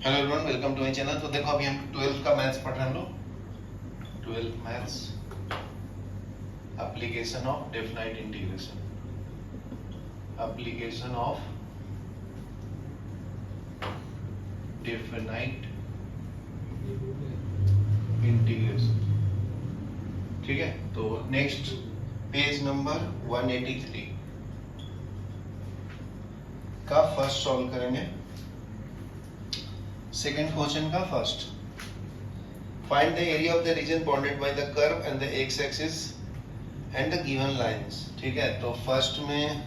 Hello everyone, welcome to my channel. तो देखो अभी हम 12th का मैथ्स पढ़ रहे हैं हम लोग। 12th maths application of definite integration, application of definite integration. ठीक है, तो नेक्स्ट पेज नंबर 183 का फर्स्ट सॉल्व करेंगे। सेकेंड क्वेश्चन का first, find the area of the region bounded by the curve and the x axis and the given lines। ठीक है, तो first में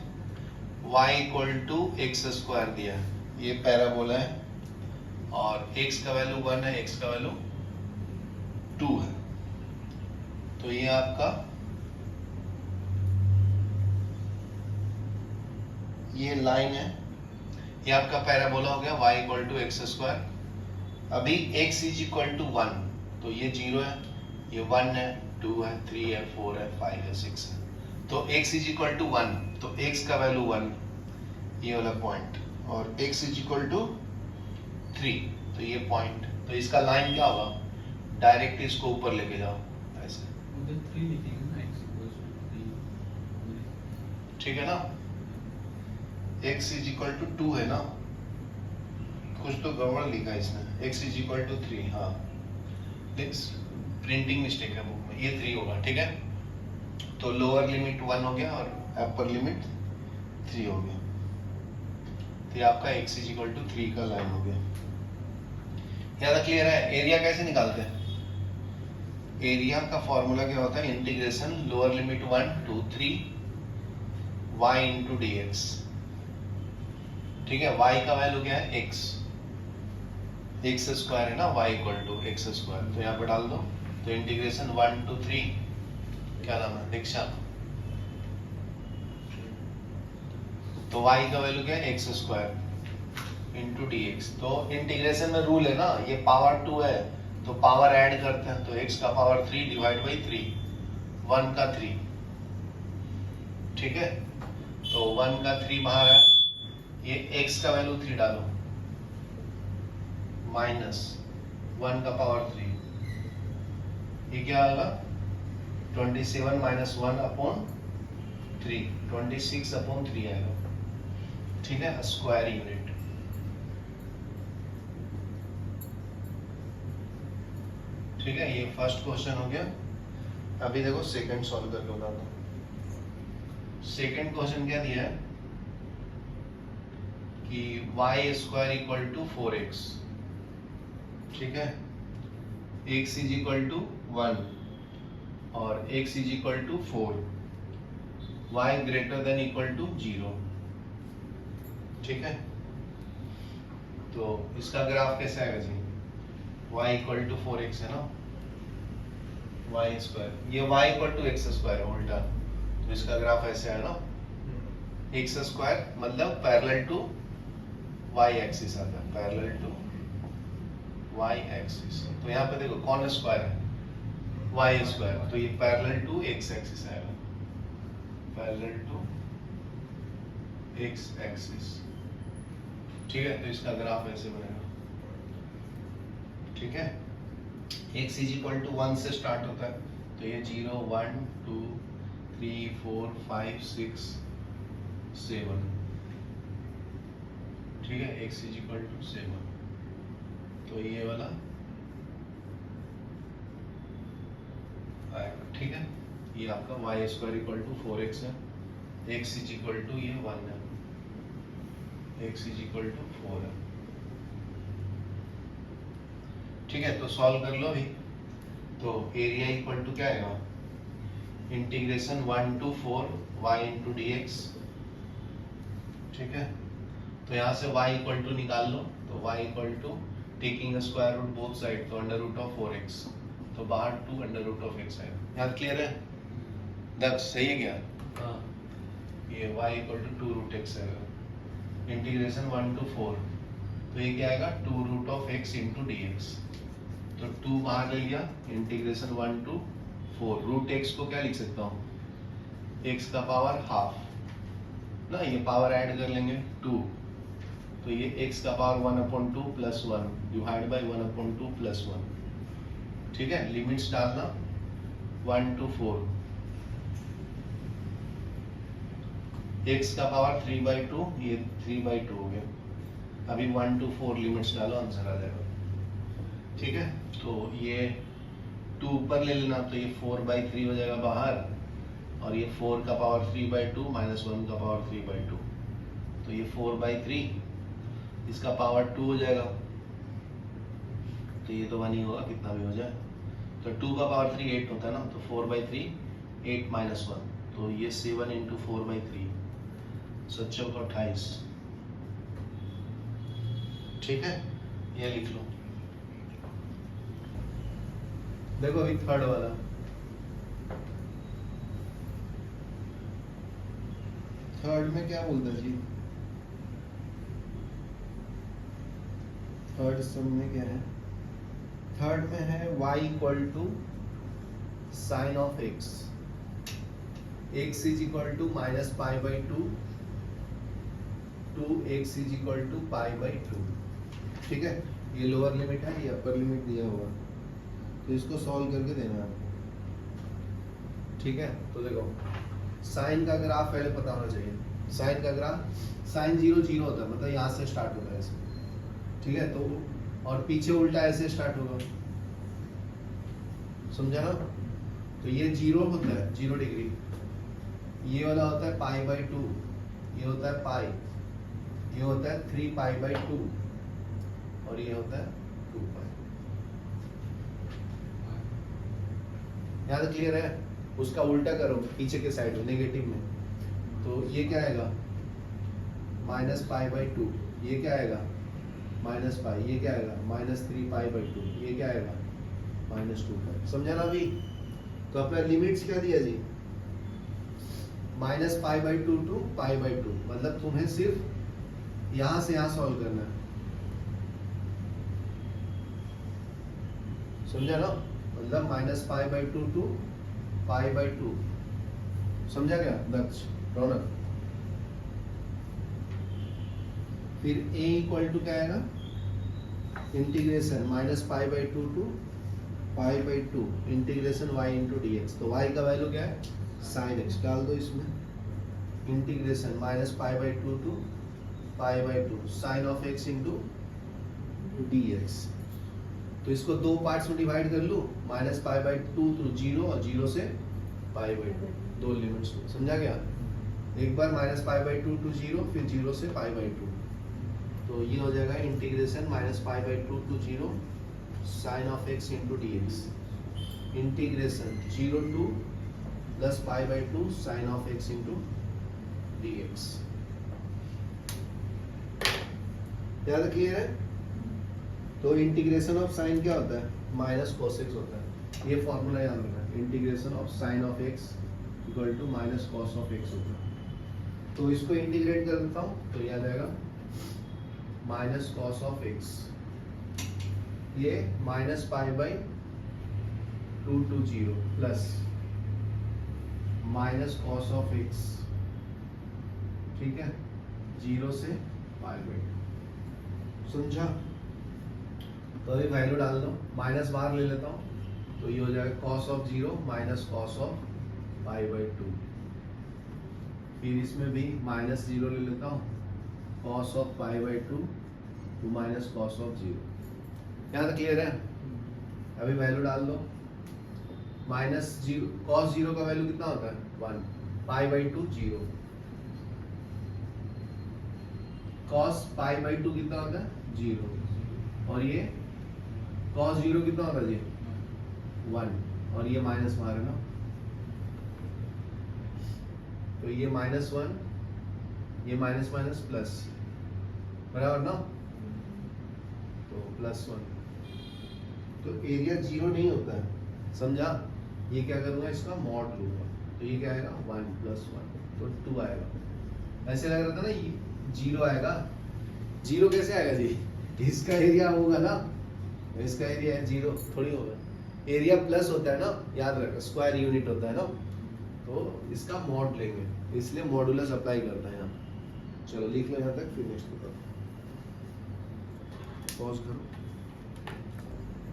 y equal to x square दिया, ये parabola है और x का वैल्यू 1 है, x का वैल्यू 2 है। तो ये आपका ये लाइन है, ये आपका पैराबोला हो गया y equal to x square. अभी x इज इक्वल टू 1, तो ये 0 है, ये 1 है, 2 है, 3 है, 4 है, 5 है, 6 है। तो x इज इक्वल टू 1, तो x का वैल्यू 1, ये वाला पॉइंट, और x इज इक्वल टू 3, तो ये पॉइंट। तो इसका लाइन क्या होगा, डायरेक्ट इसको ऊपर लेके जाओ ऐसे, ठीक है ना। x इज इक्वल टू 2 है ना, कुछ तो गड़बड़ लिखा है इसमें, x इज इक्वल टू 3। हाँ, प्रिंटिंग मिस्टेक है बुक में, ये 3 होगा। ठीक है, तो लोअर लिमिट 1 हो गया और अपर लिमिट 3 हो गया। तो ये आपका x इज इक्वल टू 3 का लाइन हो गया। ज़्यादा क्लियर है। एरिया कैसे निकालते हैं? एरिया का फॉर्मूला क्या होता है, integration lower limit 1 to 3 y into d x. ठीक है, y का वैल्यू क्या है, x, एक्स स्क्वायर है ना, y equal to x square, तो यहाँ पे डाल दो। तो इंटीग्रेशन 1 to 3, क्या नाम है, दीक्षा। तो y का वैल्यू क्या है, x square into d x. तो इंटीग्रेशन में रूल है ना, ये पावर 2 है तो पावर ऐड करते हैं, तो x का पावर 3 डिवाइड बाई 3, 1 का 3। ठीक है, तो 1 का 3 बाहर है, ये x का वैल्यू 3 डालो, माइनस 1 का पावर 3, ये क्या आएगा 27 माइनस 1 अपॉन 3, 26 अपॉन 3 आएगा। ठीक है, स्क्वायर यूनिट। ठीक है, ये फर्स्ट क्वेश्चन हो गया। अभी देखो सेकंड सॉल्व करके बताता हूँ। सेकंड क्वेश्चन क्या दिया है कि y square equal to 4x। ठीक है, x इज इक्वल टू 1 और x is equal to 4, y greater than equal to 0। ठीक है, तो इसका ग्राफ कैसे आएगा जी, y इक्वल टू 4x है ना, y स्क्वायर, ये y equal to x square है उल्टा, तो इसका ग्राफ ऐसे है ना, एक्स स्क्वायर मतलब पैरेलल टू y एक्सिस आता है, पैरेलल टू y एक्सिस। तो यहाँ पे देखो कौन स्क्वायर है, y स्क्वायर, तो ये पैरेलल टू x एक्सिस आएगा, पैरेलल टू x एक्सिस। ठीक है, तो इसका ग्राफ ऐसे बनेगा। ठीक है, x इज इक्वल टू 1 से स्टार्ट होता है, तो ये 0 1 2 3 4 5 6 7। ठीक है, x इज इक्वल टू 7, तो ये वाला आएगा। ठीक है, ये आपका y square equal to 4x है, x इज इक्वल टू ये 1 है, x इज इक्वल टू 4 है। ठीक है, तो सॉल्व कर लो अभी। तो एरिया इक्वल टू क्या आएगा, integration 1 to 4 y into d x. ठीक है, तो यहाँ से y इक्वल टू निकाल लो, तो y equal to taking square root both side, तो अंडर रूट ऑफ 4x, तो बाहर 2 अंडर रूट ऑफ x आएगा। याद क्लियर है, दक्ष सही है क्या? हाँ, ये y equal to 2 root x आएगा, इंटीग्रेशन 1 to 4, तो ये क्या आएगा 2 root of x into d x. तो 2 बाहर ले लिया, इंटीग्रेशन 1 to 4, रूट x को क्या लिख सकता हूँ, x का पावर हाफ ना, ये पावर ऐड कर लेंगे 2, तो ये x का power 1/2 plus 1 divide by 1/2 plus 1। ठीक है, लिमिट्स डालना 1 to 4, x का पावर 3/2, ये 3/2 हो गया। अभी 1 to 4 लिमिट्स डालो, आंसर आ जाएगा। ठीक है, तो ये 2 ऊपर ले लेना, तो ये 4/3 हो जाएगा बाहर, और ये 4 का पावर 3/2 माइनस 1 का पावर 3/2, तो ये 4/3, इसका पावर 2 हो जाएगा, तो ये तो 1 ही होगा, कितना भी हो जाए। तो 2 का पावर 3 8 होता है ना, तो 4/3 8 माइनस 1, तो ये 7 इंटू 4/3, 7×28। ठीक है, ये लिख लो। देखो अभी थर्ड वाला, थर्ड में क्या बोलता है जी? थर्ड सम में क्या है? थर्ड में है y equal to sine of x, x is equal to minus π/2 to x is equal to π/2। ठीक है, ये लोअर लिमिट है, ये अपर लिमिट दिया हुआ, तो इसको सॉल्व करके देना है आपको। ठीक है, तो देखो साइन का ग्राफ पहले पता होना चाहिए। साइन का ग्राफ, साइन 0 0 होता है, मतलब यहाँ से स्टार्ट होता है ऐसे। ठीक है, तो और पीछे उल्टा ऐसे स्टार्ट होगा, समझा ना? तो ये 0 होता है, 0 डिग्री, ये वाला होता है π/2, ये होता है पाई, ये होता है 3π/2, और ये होता है 2π। यहाँ तक क्लियर है? उसका उल्टा करो पीछे के साइड में, नेगेटिव में, तो ये क्या आएगा माइनस π/2, ये क्या आएगा माइनस पाई, ये क्या आएगा माइनस 3π/2, ये क्या आएगा माइनस 2π। समझा ना अभी? तो अपना लिमिट्स क्या दिया जी? माइनस π/2 टू π/2, मतलब तुम्हें सिर्फ यहां से यहां सॉल्व करना है, समझा ना? मतलब माइनस π/2 टू π/2, समझा क्या दक्ष, रौनक? फिर a इक्वल टू क्या आएगा, integration minus π/2 to π/2 integration y into dx। तो y का वैल्यू क्या है साइन x, डाल दो इसमें, integration minus π/2 to π/2 sine of x into dx। तो इसको दो पार्ट्स में डिवाइड कर लूँ, माइनस π/2 टू 0 और 0 से π/2, दो लिमिट्स में, समझा गया? एक बार माइनस π/2 टू 0, फिर 0 से π/2, तो ये हो जाएगा integration minus π/2 to 0 sine of x into dx, integration 0 to plus π/2 sine of x into dx। याद क्लियर है? तो इंटीग्रेशन ऑफ साइन क्या होता है, माइनस cos x होता है, ये फॉर्मूला याद रखना, integration of sine of x equal to minus cos of x होता है। तो इसको इंटीग्रेट कर देता हूँ, तो याद आएगा माइनस cos ऑफ x, ये minus π/2 to 0 plus minus cos of x, ठीक है, 0 से π/2, समझा? तो अभी वैल्यू डाल दो, माइनस बाहर ले लेता हूँ, तो ये हो जाएगा cos of 0 minus cos of π/2, फिर इसमें भी माइनस 0 ले लेता हूँ, cos of π/2 to minus cos of 0। यहाँ तक क्लियर है? अभी वैल्यू डाल दो, माइनस 0 cos 0 का वैल्यू कितना होता है 1, π/2 0, cos π/2 कितना होता है 0, और ये cos 0 कितना होता है जी 1, और ये माइनस बाहर है ना, तो ये -1, ये माइनस माइनस प्लस, बराबर ना, तो +1। तो एरिया 0 नहीं होता है, समझा? ये क्या करूंगा, इसका मॉड लूंगा, तो ये क्या आएगा 1 + 1, तो 2 आएगा। ऐसे लग रहा था ना 0 आएगा, 0 कैसे आएगा जी? इसका एरिया होगा ना, इसका एरिया 0 थोड़ी होगा, एरिया प्लस होता है ना, याद रखना, स्क्वायर यूनिट होता है ना, तो इसका मॉड लेंगे, इसलिए मॉडुलस अप्लाई करता है यहाँ। चलो लिख लो यहाँ तक, फिर नेक्स्ट बताओ। पॉज करो।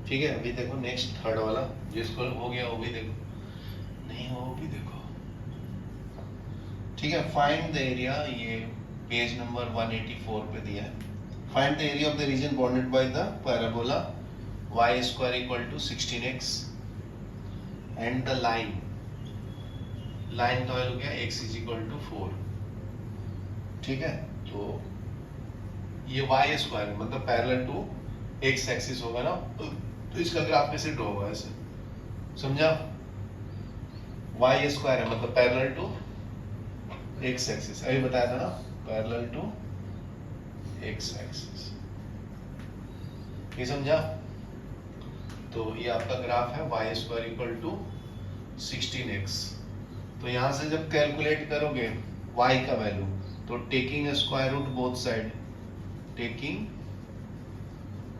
ठीक है, अभी देखो नेक्स्ट थर्ड वाला, जिसको हो गया वो भी देखो, नहीं हो वो भी देखो। ठीक है, फाइंड द एरिया, ये पेज नंबर 184 पे दिया है। Find the area of the region bounded by the parabola y square equal to 16x and the line का वैल्यू क्या है, x इज इक्वल टू 4। ठीक है, तो ये y स्क्वायर मतलब पैरेलल टू x एक्सिस होगा ना, तो इसका ग्राफ कैसे ड्रॉ होगा ऐसे, समझा? y स्क्वायर है मतलब पैरेलल टू x एक्सिस, अभी बताया था ना, पैरेलल टू x एक्सिस, ये समझा? तो ये आपका ग्राफ है y square equal to 16x। तो यहां से जब कैलकुलेट करोगे y का वैल्यू, तो taking square root both side, taking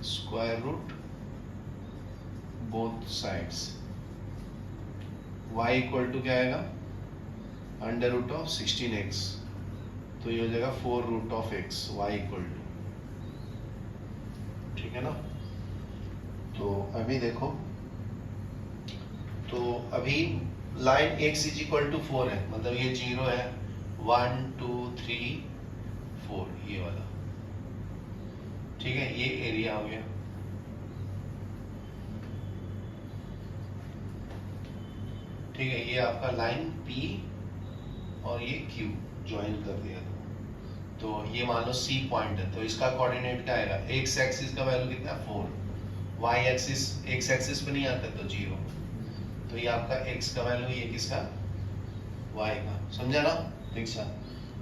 square root both sides, y equal to क्या आएगा, अंडर रूट ऑफ 16x, तो ये हो जाएगा 4 root of x, y equal to, ठीक है ना? तो अभी देखो, तो अभी line x is equal to 4 है, मतलब ये 0 है, 1 2 3 4, ये वाला, ठीक है, ये एरिया हो गया। ठीक है, ये आपका लाइन P और ये Q ज्वाइन कर दिया तो ये मान लो C पॉइंट है, तो इसका कोऑर्डिनेट क्या आएगा, x एक्सिस का वैल्यू कितना है 4, y एक्सिस x एक्सिस पे नहीं आता तो 0, तो ये आपका x का वैल्यू, ये किसका, y का, समझा ना दीक्षा?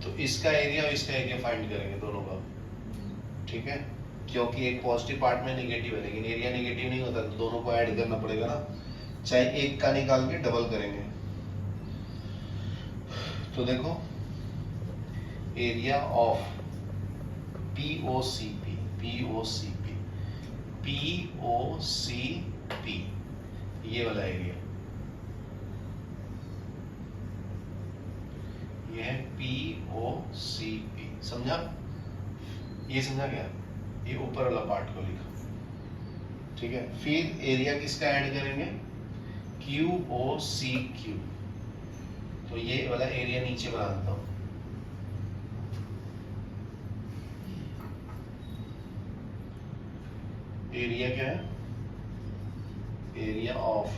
तो इसका एरिया और इसका एरिया फाइंड करेंगे दोनों का, ठीक है, क्योंकि एक पॉजिटिव पार्ट में नेगेटिव है, लेकिन एरिया नेगेटिव नहीं होता, तो दोनों को ऐड करना पड़ेगा ना, चाहे एक का निकाल के डबल करेंगे। तो देखो एरिया ऑफ POCP, ये वाला एरिया, ये है POCP, समझा? ये समझा क्या, ये ऊपर वाला पार्ट को लिखा, ठीक है। फिर एरिया किसका ऐड करेंगे, QOCQ, तो ये वाला एरिया नीचे बना देता हूं, एरिया क्या है, एरिया ऑफ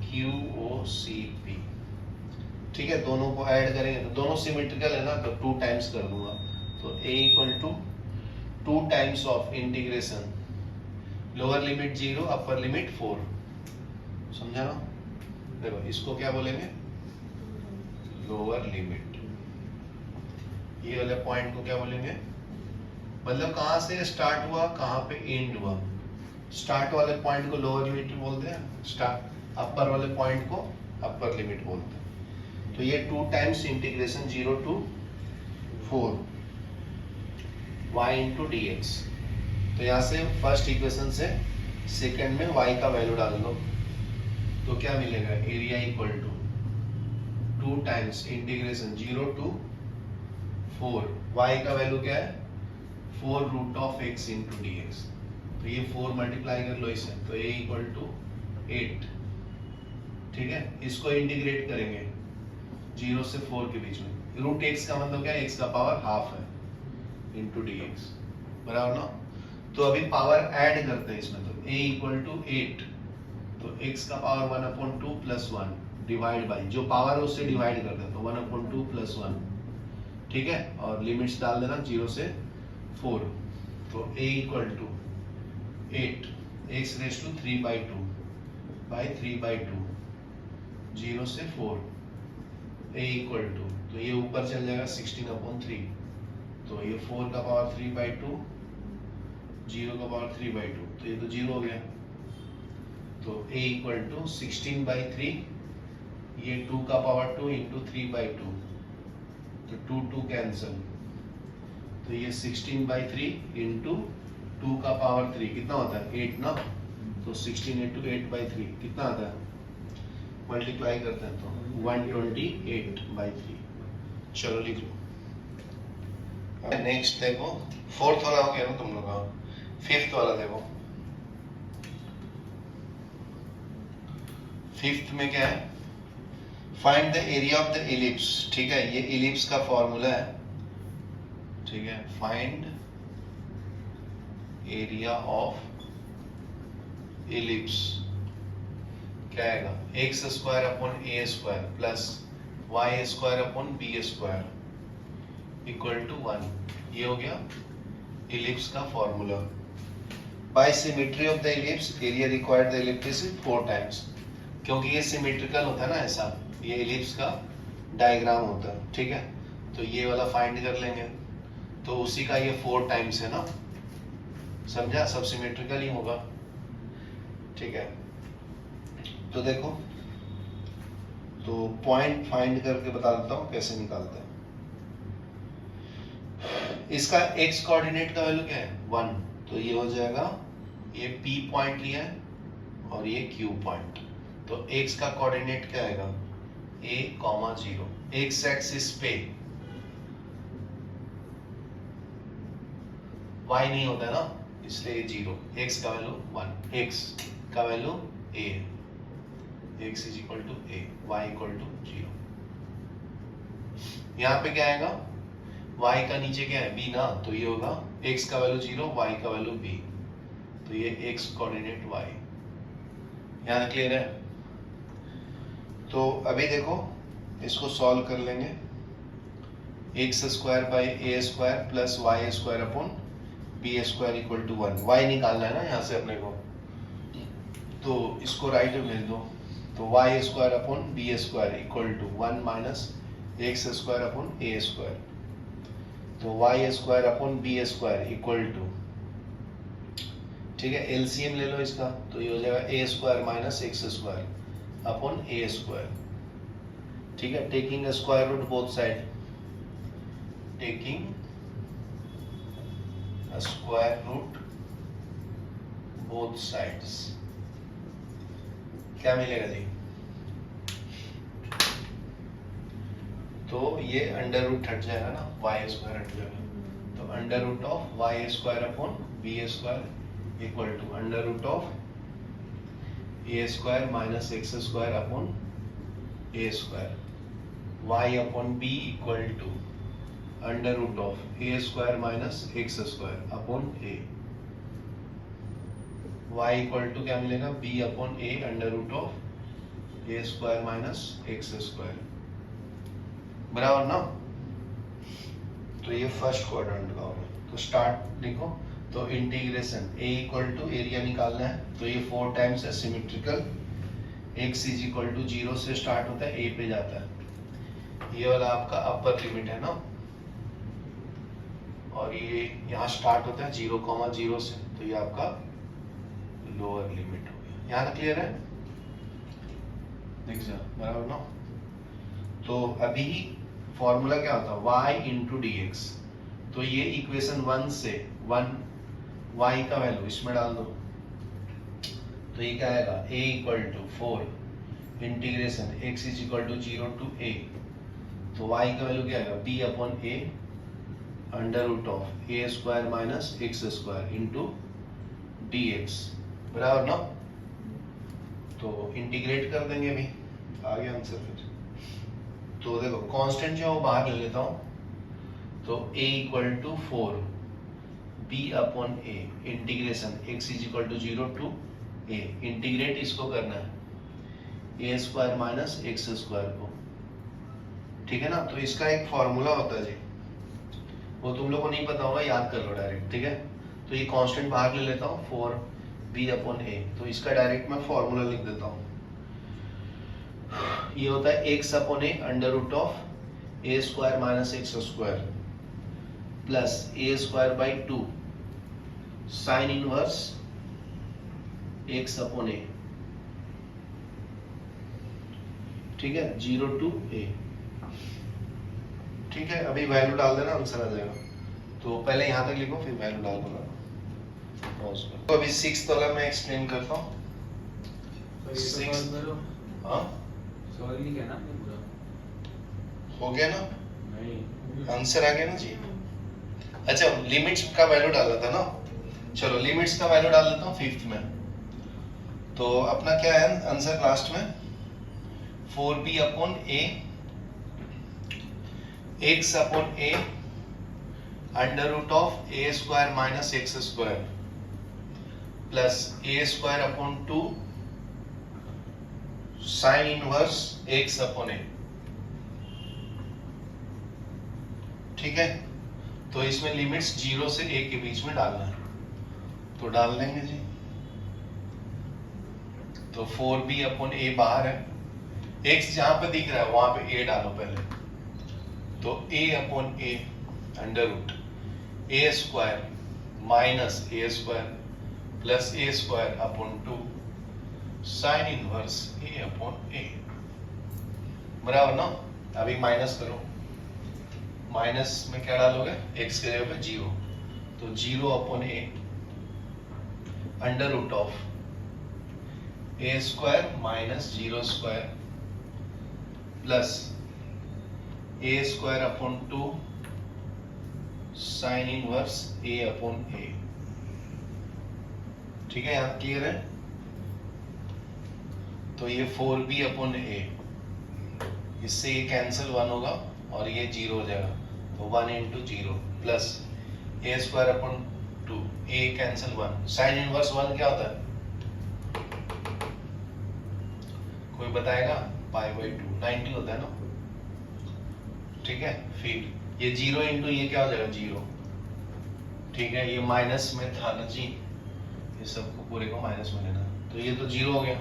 QOCP, ठीक है, दोनों को ऐड करेंगे तो दोनों सिमेट्रिकल है ना, तो 2 टाइम्स कर दूंगा, तो A equal to 2 times of integration, lower limit 0 upper limit 4, समझा ना? देखो इसको क्या बोलेंगे, लोअर लिमिट, ये वाले पॉइंट को क्या बोलेंगे, मतलब कहां से स्टार्ट हुआ कहां पे एंड हुआ, स्टार्ट वाले पॉइंट को लोअर लिमिट बोलते हैं, स्टार्ट अपर वाले पॉइंट को अपर लिमिट बोलते हैं। तो ये 2 times integration 0 to 4 y into dx, तो यहाँ से फर्स्ट इक्वेशन से सेकेंड में y का वैल्यू डाल दो, तो क्या मिलेगा, area equal to 2 times integration 0 to 4, y का वैल्यू क्या है 4 root of x into dx, तो ये 4 मल्टीप्लाई कर लो इससे, तो a इक्वल टू 8, ठीक है। इसको इंटीग्रेट करेंगे 0 से 4 के बीच में, रूट x का मतलब क्या है, x का पावर हाफ है इंटू dx, बराबर ना? तो अभी पावर ऐड करते हैं इसमें, तो a इक्वल टू 8, तो x का पावर 1/2 प्लस 1 डिवाइड बाई, जो पावर है उससे डिवाइड कर दें, तो 1/2 प्लस 1, ठीक है, और लिमिट्स डाल देना 0 से 4, तो a equal to 8 x raise to 3/2 by 3/2, 0 से 4, a इक्वल टू, तो ये ऊपर चल जाएगा 16/3, तो ये 4 का पावर 3/2, 0 का पावर 3/2, तो ये तो 0 हो गया, तो a इक्वल टू 16/3, ये 2 का पावर 2 इंटू 3/2, तो 2 2 कैंसल, तो ये 16/3 इंटू 2 का पावर 3 कितना होता है 8 ना, तो 16 इंटू 8/3 कितना आता है, मल्टीप्लाई करते हैं तो 128/3, चलो लिख लो। नेक्स्ट देखो फोर्थ वाला हो गया ना तुम लोग का, फिफ्थ वाला देखो, फिफ्थ में क्या है, find the area of the ellipse. ठीक है, ये इलिप्स का फॉर्मूला है। ठीक है, फाइंड एरिया ऑफ इलिप्स क्या आएगा, x square upon A square plus y square upon B square equal to 1। ये हो गया इलिप्स का formula. By symmetry of the ellipse area required the ellipse is 4 times. क्योंकि ये सिमेट्रिकल होता है ना, ऐसा ये इलिप्स का डायग्राम होता है। ठीक है, तो ये वाला फाइंड कर लेंगे, तो उसी का ये 4 टाइम्स है ना, समझा, सब सिमेट्रिकल ही होगा। ठीक है, तो देखो, तो पॉइंट फाइंड करके बता देता हूं कैसे निकालते हैं। इसका x कोऑर्डिनेट का वैल्यू क्या है 1, तो ये हो जाएगा, ये P पॉइंट लिया है और ये Q पॉइंट, तो x का कोऑर्डिनेट क्या आएगा a, 0। x एक्सिस पे y नहीं होता है ना, इसलिए 0, x का वैल्यू 1, x का value a, x is equal to a, y equal to 0। यहाँ पे क्या आएगा, y का नीचे क्या है b ना, तो ये होगा x का वैल्यू 0, y का वैल्यू b, तो ये x कोऑर्डिनेट y। यहाँ तक क्लियर है। तो अभी देखो इसको सॉल्व कर लेंगे, x square by a square plus y square upon B square equal to 1। Y निकालना है ना यहाँ से अपने को, तो इसको राइट में भेज दो, तो Y square upon B square equal to 1 minus x square upon A square, तो Y square upon B square equal to, ठीक है, एलसीएम ले लो इसका, तो ये हो जाएगा A square minus x square upon A square. ठीक है, taking square root both side, taking square root both sides, क्या मिलेगा जी, तो ये अंडर रूट हट जाएगा ना, वाई स्क्वायर हट जाएगा, तो under root of y square upon B square equal to under root of a square minus x square upon A square, y upon b equal to under root of a square minus x square upon a, y equal to क्या मिलेगा, b upon a under root of a square minus x square, बराबर ना। तो ये first quadrant का होगा, तो start लिखो, तो integration a equal to area निकालना है, तो ये 4 टाइम्स है symmetrical, x is equal to 0 से स्टार्ट होता है, a पे जाता है, ये वाला आपका अपर लिमिट है ना, और ये यहाँ स्टार्ट होता है 0,0 से, तो ये आपका लोअर लिमिट हो गया। यहाँ तक क्लियर है, देख जा, बराबर ना। तो अभी फॉर्मूला क्या होता है, y इंटू डी एक्स, तो ये इक्वेशन 1 से 1 y का वैल्यू इसमें डाल दो, तो ये क्या आएगा, a equal to 4 integration x is equal to 0 to a, तो y का वैल्यू क्या आएगा, b upon a under root of a square minus x square into d x, बराबर ना। तो इंटीग्रेट कर देंगे, अभी आ गया आंसर फिर। तो देखो कांस्टेंट जो है वो बाहर ले लेता हूं, तो a equal to 4 b upon a integration x is equal to 0 to a, integrate इसको करना है a square minus x square को, ठीक है ना। तो इसका एक फॉर्मूला होता है जी, वो तुम लोग को नहीं पता होगा, याद कर लो डायरेक्ट, ठीक है। तो ये कांस्टेंट बाहर ले लेता हूँ 4b अपॉन a, तो इसका डायरेक्ट मैं फॉर्मूला लिख देता हूँ, ये होता है x upon a under root of a square minus x square plus a square by 2 sine inverse x upon a, ठीक है, 0 टू a, ठीक है। अभी वैल्यू डाल देना, आंसर आ जाएगा। तो पहले यहाँ तक लिखो, फिर वैल्यू डाल देना। तो अभी 6th वाला मैं एक्सप्लेन करता हूँ। हाँ सॉरी नहीं कहना पूरा हो गया ना, नहीं आंसर आ गया ना जी। अच्छा, लिमिट्स का वैल्यू डाला था ना, चलो लिमिट्स का वैल्यू डाल देता हूँ फिफ्थ में। तो अपना क्या है आंसर लास्ट में 4b upon a x upon a under root of a square minus x square plus a square upon 2 sine inverse x upon a। ठीक है, तो इसमें लिमिट्स 0 से a के बीच में डालना है, तो डाल देंगे जी। तो 4b अपॉन a बाहर है, x जहां पे दिख रहा है वहां पे a डालो पहले, तो a upon a under root a square minus a square plus a square upon 2 sine inverse a upon a, बराबर ना। अभी माइनस करो, माइनस में क्या डालोगे x के जगह पे 0, तो 0 upon a under root of a square minus 0 square plus a square upon 2 sine inverse a upon a। ठीक है, यहां क्लियर है। तो ये 4b अपॉन a, इससे ये कैंसिल 1 होगा और ये 0 हो जाएगा, तो 1 into 0 plus a square upon 2, a cancel 1, sine inverse 1 क्या होता है कोई बताएगा? पाई बाई 2 90 होता है ना। ठीक है, फिर ये 0 इंटू ये क्या हो जाएगा 0। ठीक है, ये माइनस में था ना जी, ये सबको पूरे को माइनस में लेना, तो ये तो 0 हो गया,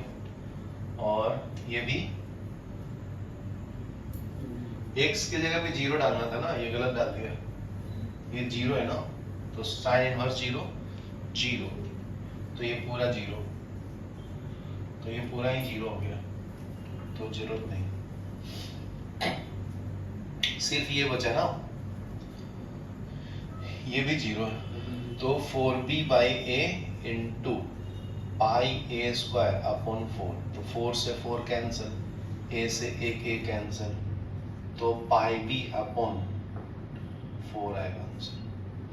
और ये भी x की जगह पे 0 डालना था ना, ये गलत डाल दिया, ये 0 है ना, तो साइन इनवर्स 0 0, तो ये पूरा 0, तो ये पूरा ही 0 हो गया, तो जरूरत नहीं, सिर्फ ये बचा ना, ये भी 0 है, तो 4b by a into pi a square upon 4, तो 4 से 4 कैंसिल, a से एक a कैंसिल, तो पाई b अपॉन 4 आएगा आंसर।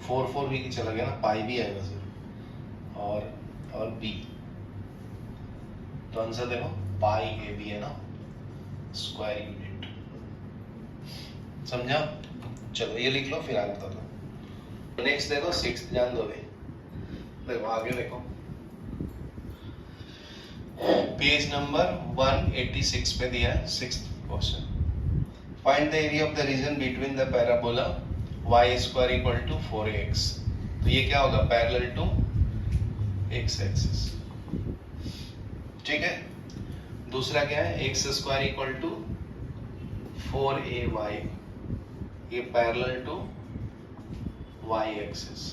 4 4 भी चला गया ना, पाई b आएगा सिर्फ, और b, तो आंसर देखो पाई a b है ना, स्क्वायर यूनिट। समझा? चलो ये लिख लो, फिर आगे बता दो। नेक्स्ट देखो 6th, ध्यान दोगे, देखो आगे देखो, पेज नंबर 186 पे दिया है 6th question. Find the area of the region between the parabola y square equal to 4ax। तो ये क्या होगा? Parallel to x axis. ठीक है, दूसरा क्या है? x square equal to 4ay, ये पैरेलल टू y एक्सिस।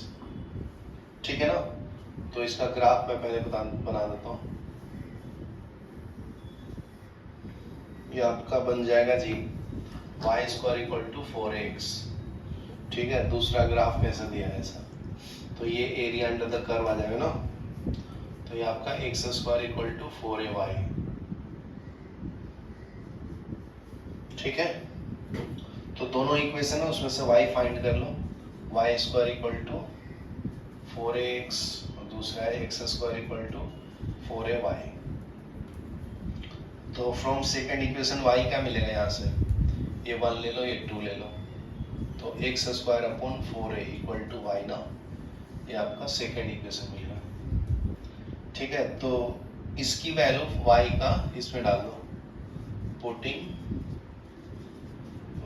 ठीक है ना, तो इसका ग्राफ मैं पहले बना देता हूं। ये आपका बन जाएगा जी y square equal to 4x। ठीक है, दूसरा ग्राफ कैसा दिया है ऐसा, तो ये एरिया अंडर द कर्व आ जाएगा ना, तो ये आपका x square equal to 4ay। ठीक है, तो दोनों इक्वेशन है, उसमें से y फाइंड कर लो, y square equal to 4ax और दूसरा है x square equal to 4ay। तो फ्रॉम सेकंड इक्वेशन y क्या मिलेगा? यहाँ से ये 1 ले लो, ये 2 ले लो, तो x square upon 4a equal to y ना, ये आपका सेकंड इक्वेशन मिलेगा। ठीक है, तो इसकी वैल्यू y का इसमें डाल दो, putting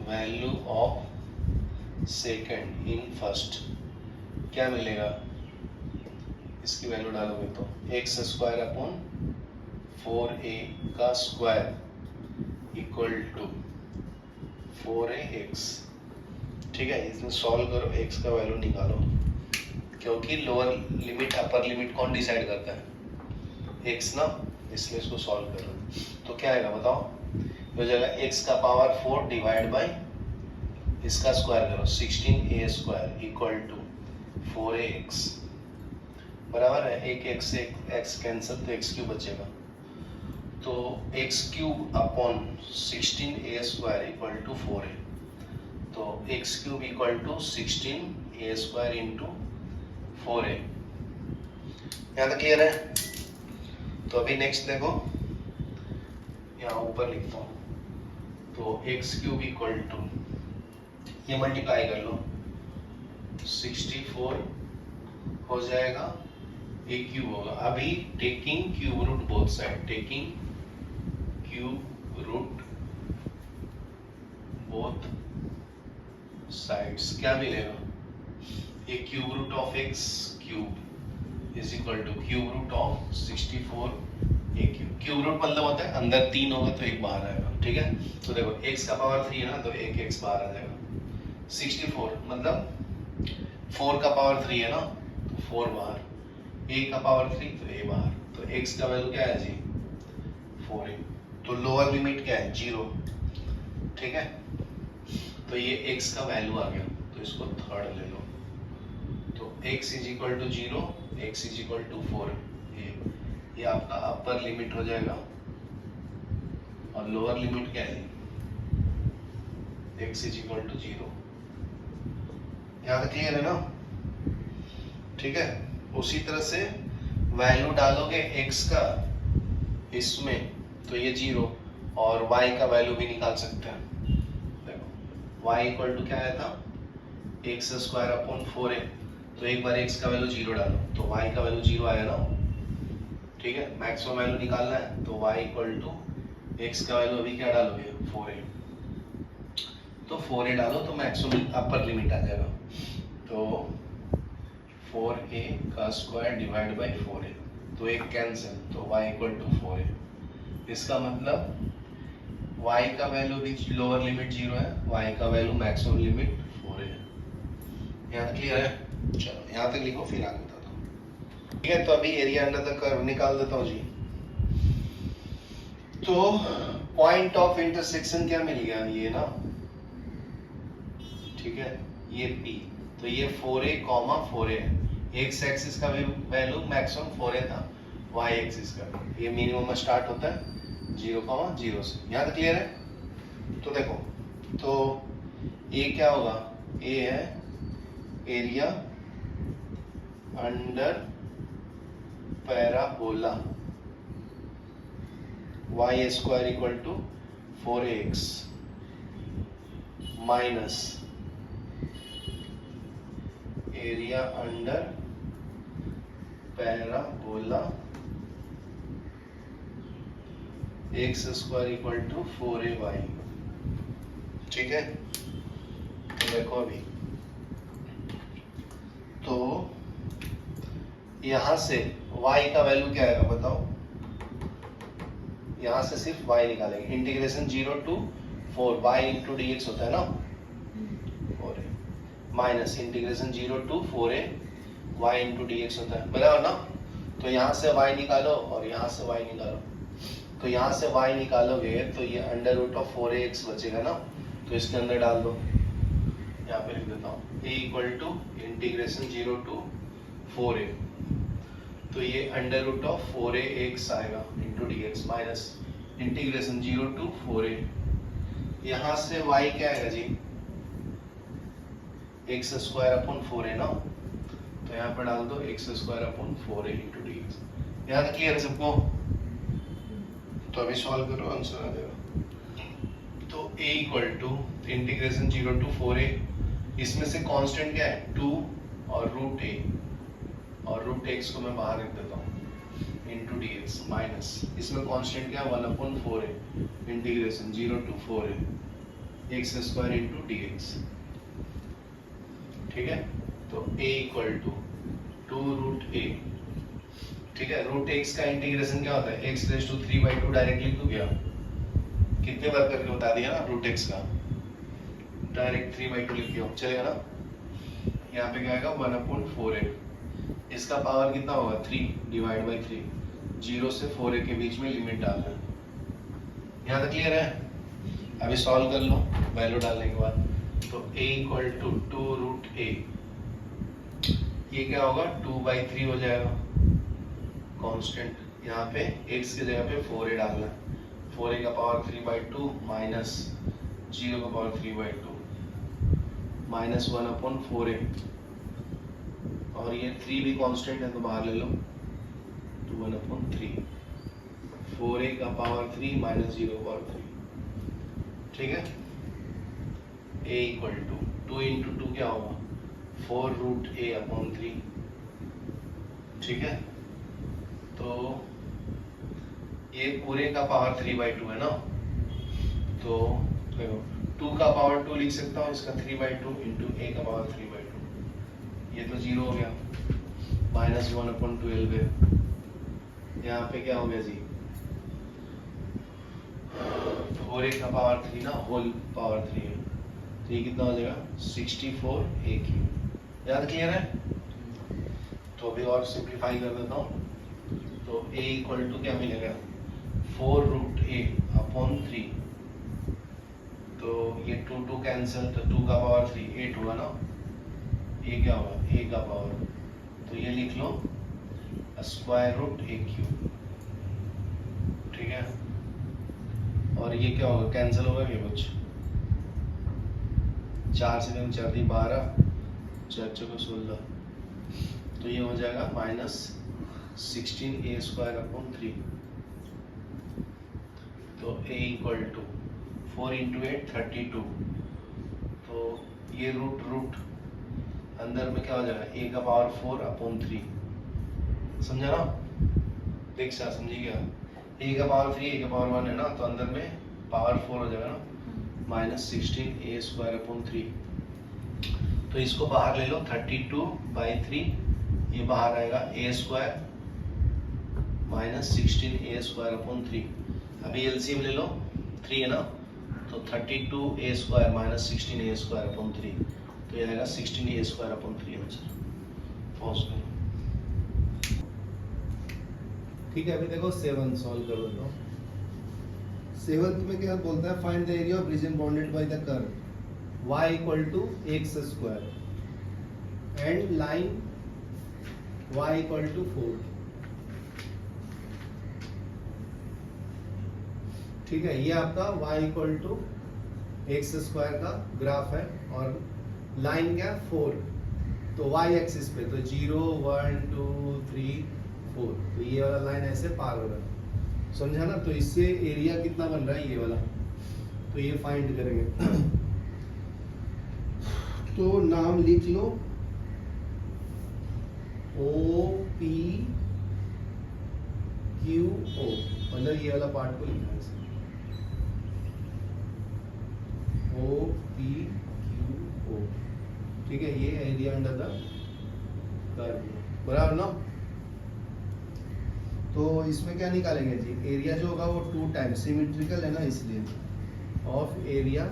value of second in first, क्या मिलेगा? इसकी वैल्यू डालोगे तो x स्क्वायर अपॉन 4a का स्क्वायर इक्वल टू 4ax। ठीक है, इसमें सॉल्व करो, x का वैल्यू निकालो, क्योंकि लोअर लिमिट अपर लिमिट कौन डिसाइड करता है? x ना, इसलिए इसको सॉल्व करो। तो क्या आएगा बताओ? हो जाएगा x का पावर 4 डिवाइड बाई इसका स्क्वायर करो 16a square equal to 4ax, बराबर है, एक x से x कैंसिल, तो x क्यूब बचेगा, तो x cube upon 16a square equal to 4a, तो x cube equal to 16a square into 4a, यहाँ तक क्लियर है? तो अभी नेक्स्ट देखो, यहाँ ऊपर लिखता हूँ, तो एक्स क्यूब इक्वल टू, ये मल्टीप्लाई कर लो, 64 हो जाएगा, ए क्यूब होगा। अभी taking cube root both side, taking cube root both sides, क्या मिलेगा? A cube root of X cube is equal to cube root of 64 A cube. Cube root मतलब होता है अंदर 3 होगा तो एक बाहर आएगा, ठीक है? तो देखो x का पावर 3 है ना, तो एक x बाहर आ जाएगा। 64 मतलब 4 का पावर 3 है ना, तो 4 बाहर, a का पावर 3 तो a बाहर, तो x का वैल्यू क्या है जी? 4a। तो लोअर लिमिट क्या है? 0, ठीक है? तो ये x का वैल्यू आ गया, तो इसको थर्ड ले लो, तो x is equal to 0, x is equal to 4, ये आपका अपर लिमिट हो जाएगा। और लोअर लिमिट क्या है? x is equal to 0। यहाँ तक क्लियर है ना? ठीक है? उसी तरह से वैल्यू डालोगे x का इसमें, तो ये 0, और y का वैल्यू भी निकाल सकते हैं। देखो y इक्वल टू क्या आया था? एक्स स्क्वायर अपॉन 4a, तो एक बार x का वैल्यू 0 डालो, तो y का वैल्यू 0 आया ना, ठीक है? मैक्सिमम वैल्यू निकालना है, तो y इक्वल टू x का वैल्यू अभी क्या डालोगे? 4a, तो 4a डालो तो मैक्सिमम अपर लिमिट आ जाएगा, तो 4a का स्क्वायर डिवाइड बाय 4a, तो एक कैंसिल, तो y इक्वल टू 4a। इसका मतलब y का वैल्यू भी लोअर लिमिट 0 है, y का वैल्यू मैक्सिमम लिमिट 4a है। यहाँ तक क्लियर है? चलो यहाँ तक लिखो, फिर आगे बताता हूँ, ठीक है? तो अभी एरिया अंडर द कर्व निकाल देता हूँ जी। तो पॉइंट ऑफ इंटरसेक्शन क्या मिल गया? ये ना, ठीक है? ये P, तो ये 4a, 4a है। एक्स एक्सिस का वैल्यू मैक्सिमम 4a था, y एक्सिस का ये मिनिमम स्टार्ट होता है 0, 0 से। यहाँ तक क्लियर है? तो देखो, तो a क्या होगा? a है area under parabola y square equal to 4ax minus area under parabola x square equal to 4ay, ठीक है? तो देखो अभी, तो यहां से y का वैल्यू क्या आएगा बताओ? यहां से सिर्फ y निकालेंगे, integration 0 to 4 y into d x होता है ना, 4a minus integration 0 to 4a y into d x होता है, बराबर ना? तो यहाँ से y निकालो और यहाँ से y निकालो, तो यहाँ से y निकालोगे तो ये अंडर रूट ऑफ 4ax बचेगा ना, तो इसके अंदर डाल दो। यहाँ पे लिख देता हूँ a equal to integration 0 to 4a, तो ये अंडर रूट ऑफ 4ax आएगा into d x minus integration 0 to 4a, यहाँ से y क्या आएगा जी? एक्स स्क्वायर अपॉन 4a ना, तो यहाँ पर डाल दो x square upon 4a into d x. यहाँ तक क्लियर है सबको? तो अभी सॉल्व करो, आंसर आ जाएगा। तो a equal to integration 0 to 4a, इसमें से कांस्टेंट क्या है? 2 और रूट a, और रूट x को मैं बाहर रख देता हूँ इंटू डी एक्स माइनस, इसमें कांस्टेंट क्या है? 1 upon 4a integration 0 to 4a x square into d x, ठीक है? तो a equal to 2 root a, ठीक है? रूट x का इंटीग्रेशन क्या होता है? x रेज टू 3/2 डायरेक्ट लिख दूं क्या? कितने बार करके बता दिया ना रूट x का, डायरेक्ट 3/2 लिख दिया, चलेगा ना? यहाँ पे क्या आएगा? 1 अपॉन 4a, इसका पावर कितना होगा? 3 डिवाइड बाई 3, 0 से 4a के बीच में लिमिट डालना है। यहाँ तक क्लियर है? अभी सॉल्व कर लो वैल्यू डालने के बाद, तो a equal to 2 root a, ये क्या होगा? 2/3 हो जाएगा कांस्टेंट, यहाँ पे x की जगह पे 4a डालना है, 4a का पावर 3/2 माइनस 0 का पावर 3/2 माइनस 1 अपॉन 4a, और ये 3 भी कांस्टेंट है तो बाहर ले लो, तो 1/3 4a का पावर 3 माइनस 0/3 ठीक है। a इक्वल टू 2 इंटू 2 क्या होगा 4√a/3 ठीक है। तो ये पूरे का पावर 3/2 है ना, तो देखो 2 का पावर 2 लिख सकता हूँ, इसका 3/2 इंटू a का पावर 3/2, ये तो 0 हो गया, माइनस 1/12 है। यहाँ पे क्या हो गया जी 4a का पावर 3 ना होल पावर 3 है, तो ये कितना हो जाएगा 64a3। याद क्लियर है? तो अभी और सिंप्लीफाई कर देता हूँ, तो a इक्वल टू क्या मिलेगा 4√a/3, तो ये 2 कैंसिल, तो 2 का पावर 3 8 हुआ ना, ये क्या होगा a का पावर, तो ये लिख लो √a3 ठीक है। और ये क्या होगा कैंसिल होगा ये कुछ 4 से 3 4 × 12 4 × 16, तो ये हो जाएगा -16a² 3। तो a इक्वल टू 4 इंटू 8 32, तो ये रूट अंदर में क्या हो जाएगा a का पावर 4/3, समझा ना? देख सा समझी क्या, a का पावर 3 a का पावर 1 है ना, तो अंदर में पावर 4 हो जाएगा ना, -16a²/3। तो इसको बाहर ले लो 32/3, ये बाहर आएगा a² -16a²/3। अभी एलसीएम ले लो 3 है ना, तो 32a² -16a²/3, तो ये आएगा 16a²/3 आंसर। पॉज करो। ठीक है, अभी देखो 7 सॉल्व कर देता हूँ। 7th में क्या बोलता है, find the area of reason bounded by the curve y = x² and line y = 4। ठीक है, ये आपका y = x² का ग्राफ है और लाइन क्या 4, तो y एक्सिस पे, तो 0 1 2 3 4, तो ये वाला लाइन ऐसे पार हो रहा है, समझा ना? तो इससे एरिया कितना बन रहा है ये वाला, तो ये फाइंड करेंगे। तो नाम लिख लो OPQO, मतलब ये वाला पार्ट को लिखना है OPQO, ठीक है। ये एरिया अंडर द कर्व, बराबर ना? तो इसमें क्या निकालेंगे जी, एरिया जो होगा वो 2 टाइम्स सिमेट्रिकल है ना, इसलिए ऑफ एरिया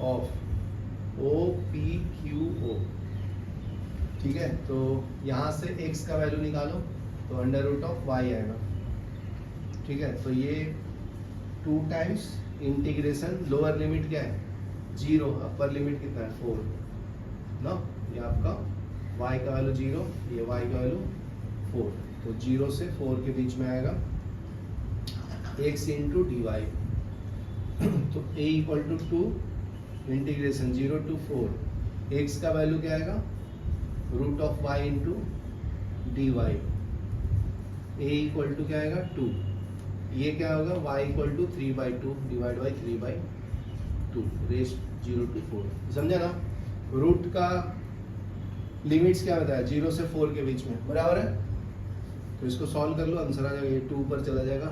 ऑफ OPQO, ठीक है। तो यहाँ से x का वैल्यू निकालो, तो √y आएगा, ठीक है। तो ये 2 टाइम्स इंटीग्रेशन, लोअर लिमिट क्या है 0, अपर लिमिट कितना है 4 ना, ये आपका y का वैल्यू 0, ये y का वैल्यू 4, तो 0 से 4 के बीच में आएगा x × dy। तो a = 2 इंटीग्रेशन 0 to 4, x का वैल्यू क्या आएगा √y × dy, a = क्या आएगा 2, ये क्या होगा y = 3/2 divide by 3/2 rest 0 to 4, समझा ना? रूट का लिमिट्स क्या बताया 0 से 4 के बीच में, बराबर है। तो इसको सॉल्व कर लो, आंसर आ जाएगा, ये 2 पर चला जाएगा,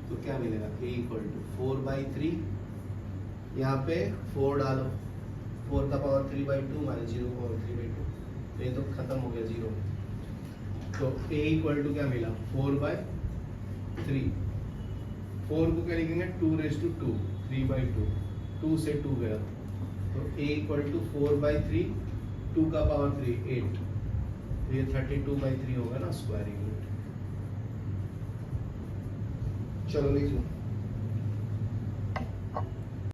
तो क्या मिलेगा a = 4/3, यहाँ पे 4 डालो, 4 का पावर 3/2 माइनस 0 का पावर 3/2, तो ये तो खत्म हो गया 0। तो a = क्या मिला 4/3, 4 को क्या लिखेंगे 2⁻², 3/2, 2 से 2 गया, तो a = 4/3, 2 का पावर 3 8, तो ये 32/3 होगा ना स्क्वायर यूनिट। चलो लिख लो।